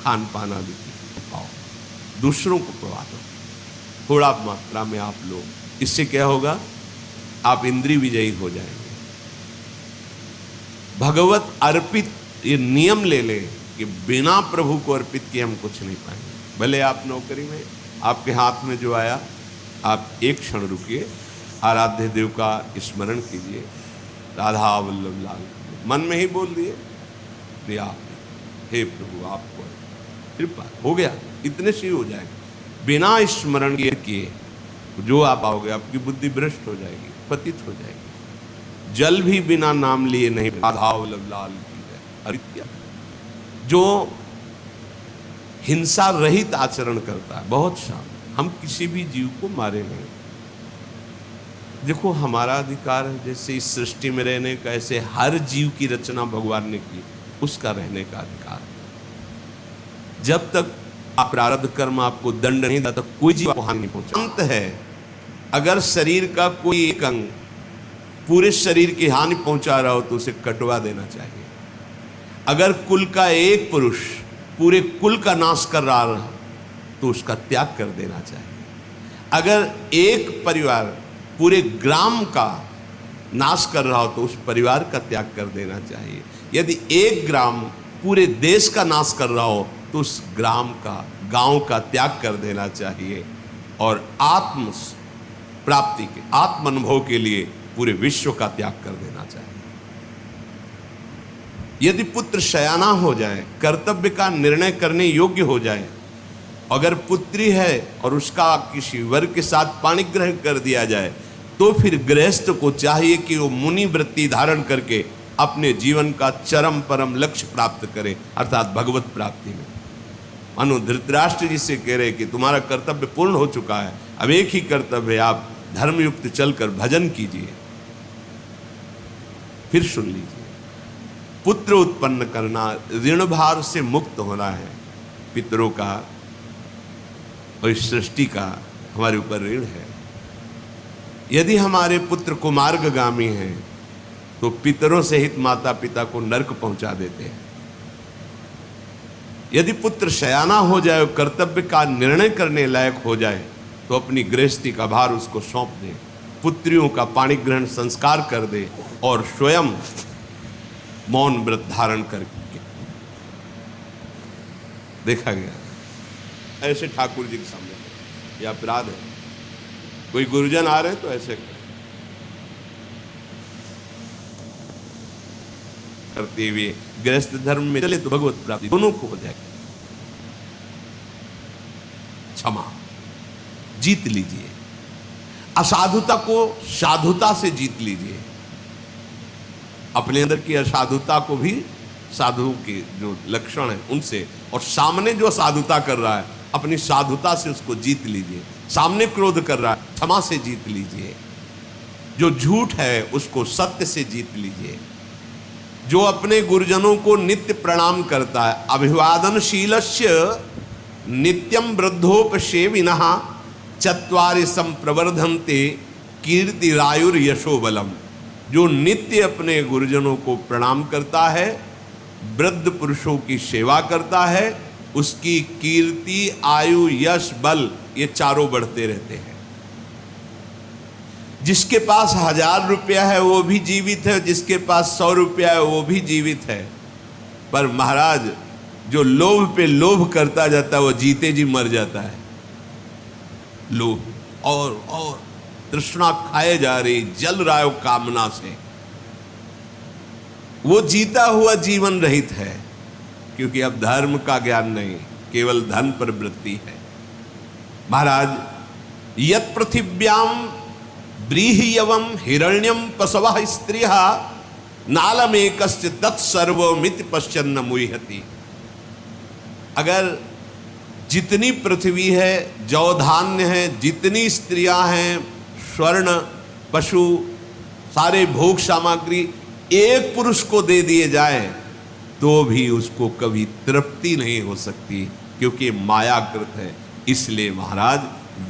खान पान आदि की पाओ, दूसरों को पवा दो थोड़ा मात्रा में आप लो। इससे क्या होगा, आप इंद्रिय विजयी हो जाएंगे। भगवत अर्पित ये नियम ले ले कि बिना प्रभु को अर्पित किए हम कुछ नहीं पाएंगे। भले आप नौकरी में, आपके हाथ में जो आया, आप एक क्षण रुकिए, आराध्य देव का स्मरण कीजिए, राधा वल्लभ लाल, मन में ही बोल दिए प्रिया, हे प्रभु आपको कृपा, हो गया, इतने से ही हो जाएगा। बिना स्मरण किए जो आप आओगे, आपकी बुद्धि भ्रष्ट हो जाएगी, पतित हो जाएगी। जल भी बिना नाम लिए नहीं, राधा वल्लभ लाल की जय। अरित्या जो हिंसा रहित आचरण करता है, बहुत शांत, हम किसी भी जीव को मारे नहीं। देखो हमारा अधिकार है, जैसे इस सृष्टि में रहने का, ऐसे हर जीव की रचना भगवान ने की, उसका रहने का अधिकार है। जब तक प्रारब्ध कर्म आपको दंड नहीं देता, कोई जीव को हानि नहीं पहुंचा। अंत है, अगर शरीर का कोई एक अंग पूरे शरीर की हानि पहुंचा रहा हो तो उसे कटवा देना चाहिए। अगर कुल का एक पुरुष पूरे कुल का नाश कर रहा है तो उसका त्याग कर देना चाहिए। अगर एक परिवार पूरे ग्राम का नाश कर रहा हो तो उस परिवार का त्याग कर देना चाहिए। यदि एक ग्राम पूरे देश का नाश कर रहा हो तो उस ग्राम का, गांव का त्याग कर देना चाहिए। और आत्म प्राप्ति के, आत्म अनुभव के लिए पूरे विश्व का त्याग कर देना चाहिए। यदि पुत्र शयाना हो जाए, कर्तव्य का निर्णय करने योग्य हो जाए, अगर पुत्री है और उसका किसी वर के साथ पाणी ग्रहण कर दिया जाए, तो फिर गृहस्थ को चाहिए कि वो मुनि वृत्ति धारण करके अपने जीवन का चरम परम लक्ष्य प्राप्त करे, अर्थात भगवत प्राप्ति में। मानो धृतराष्ट्र जी से कह रहे कि तुम्हारा कर्तव्य पूर्ण हो चुका है, अब एक ही कर्तव्य है, आप धर्मयुक्त चलकर भजन कीजिए। फिर सुन लीजिए, पुत्र उत्पन्न करना, ऋण भार से मुक्त होना है। पितरों का और सृष्टि का हमारे ऊपर ऋण है। यदि हमारे पुत्र कुमार्गगामी हैं तो पितरों सहित माता पिता को नरक पहुंचा देते हैं। यदि पुत्र शयाना हो जाए, कर्तव्य का निर्णय करने लायक हो जाए, तो अपनी गृहस्थी का भार उसको सौंप दे, पुत्रियों का पाणी ग्रहण संस्कार कर दे और स्वयं मौन व्रत धारण करके। देखा गया ऐसे ठाकुर जी के सामने यह अपराध है। कोई गुरुजन आ रहे तो ऐसे करते हुए गृहस्थ धर्म में चले तो भगवत प्राप्ति दोनों को हो जाएगी। क्षमा, जीत लीजिए, असाधुता को साधुता से जीत लीजिए। अपने अंदर की असाधुता को भी साधु के जो लक्षण है उनसे, और सामने जो साधुता कर रहा है अपनी साधुता से उसको जीत लीजिए। सामने क्रोध कर रहा है, क्षमा से जीत लीजिए। जो झूठ है उसको सत्य से जीत लीजिए। जो अपने गुरुजनों को नित्य प्रणाम करता है, अभिवादनशीलस्य नित्यम वृद्धोपसेविनः चत्वारि संप्रवर्धन्ते कीर्तिरायुर यशो बलम। जो नित्य अपने गुरुजनों को प्रणाम करता है, वृद्ध पुरुषों की सेवा करता है, उसकी कीर्ति, आयु, यश, बल ये चारों बढ़ते रहते हैं। जिसके पास 1000 रुपया है वो भी जीवित है, जिसके पास 100 रुपया है वो भी जीवित है। पर महाराज जो लोभ पे लोभ करता जाता है वो जीते जी मर जाता है। लोभ और तृष्णा खाए जा रही, जल रहा है कामना से, वो जीता हुआ जीवन रहित है, क्योंकि अब धर्म का ज्ञान नहीं, केवल धन पर वृत्ति है। महाराज यत् पृथिव्याम ब्रीहियवम हिरण्यम पशवः स्त्रियः नालमेकस्य तत्सर्वमिति पश्यन्न मुह्यति। अगर जितनी पृथ्वी है, जौ धान्य है, जितनी स्त्रियां हैं, स्वर्ण, पशु, सारे भोग सामग्री एक पुरुष को दे दिए जाए तो भी उसको कभी तृप्ति नहीं हो सकती, क्योंकि मायाकृत है। इसलिए महाराज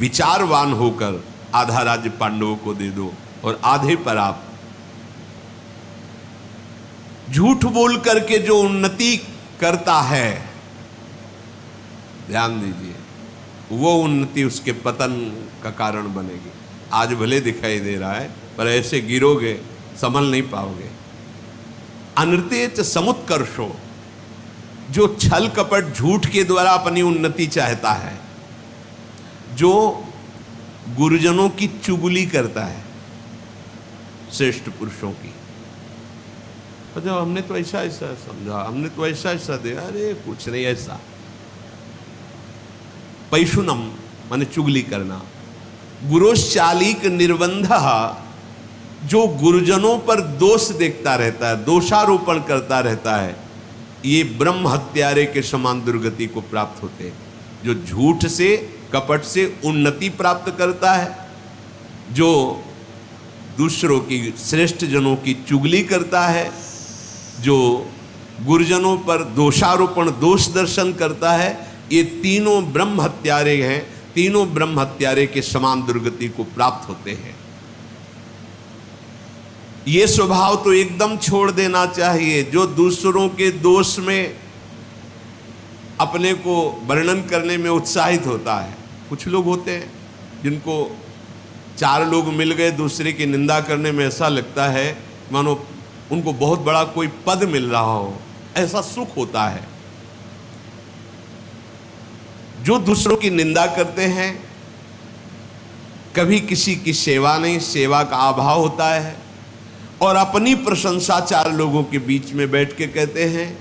विचारवान होकर आधा राज्य पांडवों को दे दो और आधे पर आप झूठ बोल करके जो उन्नति करता है ध्यान दीजिए, वो उन्नति उसके पतन का कारण बनेगी। आज भले दिखाई दे रहा है, पर ऐसे गिरोगे संभल नहीं पाओगे। अनृतेच समुत्कर्षो, जो छल कपट झूठ के द्वारा अपनी उन्नति चाहता है, जो गुरुजनों की चुगली करता है, श्रेष्ठ पुरुषों की, अच्छा हमने तो ऐसा ऐसा समझा, हमने तो ऐसा ऐसा दिया, अरे कुछ नहीं ऐसा। पैशुनम माने चुगली करना। गुरोश्चालिक निर्बंध, जो गुरुजनों पर दोष देखता रहता है, दोषारोपण करता रहता है, ये ब्रह्म हत्यारे के समान दुर्गति को प्राप्त होते हैं। जो झूठ से कपट से उन्नति प्राप्त करता है, जो दूसरों की श्रेष्ठ जनों की चुगली करता है, जो गुरुजनों पर दोषारोपण दोष दर्शन करता है, ये तीनों ब्रह्म हत्यारे हैं। तीनों ब्रह्म हत्यारे के समान दुर्गति को प्राप्त होते हैं। ये स्वभाव तो एकदम छोड़ देना चाहिए। जो दूसरों के दोष में अपने को वर्णन करने में उत्साहित होता है। कुछ लोग होते हैं जिनको चार लोग मिल गए दूसरे की निंदा करने में ऐसा लगता है मानो उनको बहुत बड़ा कोई पद मिल रहा हो, ऐसा सुख होता है। जो दूसरों की निंदा करते हैं, कभी किसी की सेवा नहीं, सेवा का अभाव होता है, और अपनी प्रशंसा चार लोगों के बीच में बैठ के कहते हैं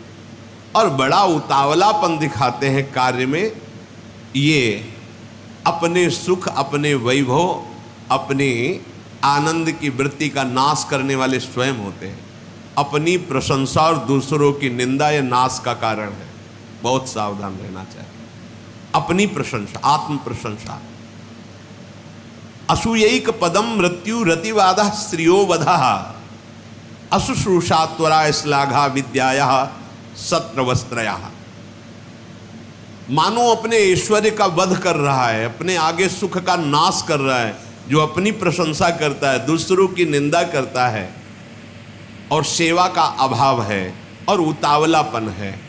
और बड़ा उतावलापन दिखाते हैं कार्य में। ये अपने सुख, अपने वैभव, अपने आनंद की वृत्ति का नाश करने वाले स्वयं होते हैं। अपनी प्रशंसा और दूसरों की निंदा यह नाश का कारण है। बहुत सावधान रहना चाहिए। अपनी प्रशंसा, आत्म प्रशंसा। असूयैक पदम मृत्यु रतिवाद स्त्रियो वधा, अशुश्रूषा त्वरा श्लाघा विद्याया सत्रवस्त्रया। मानो अपने ऐश्वर्य का वध कर रहा है, अपने आगे सुख का नाश कर रहा है। जो अपनी प्रशंसा करता है, दूसरों की निंदा करता है, और सेवा का अभाव है और उतावलापन है,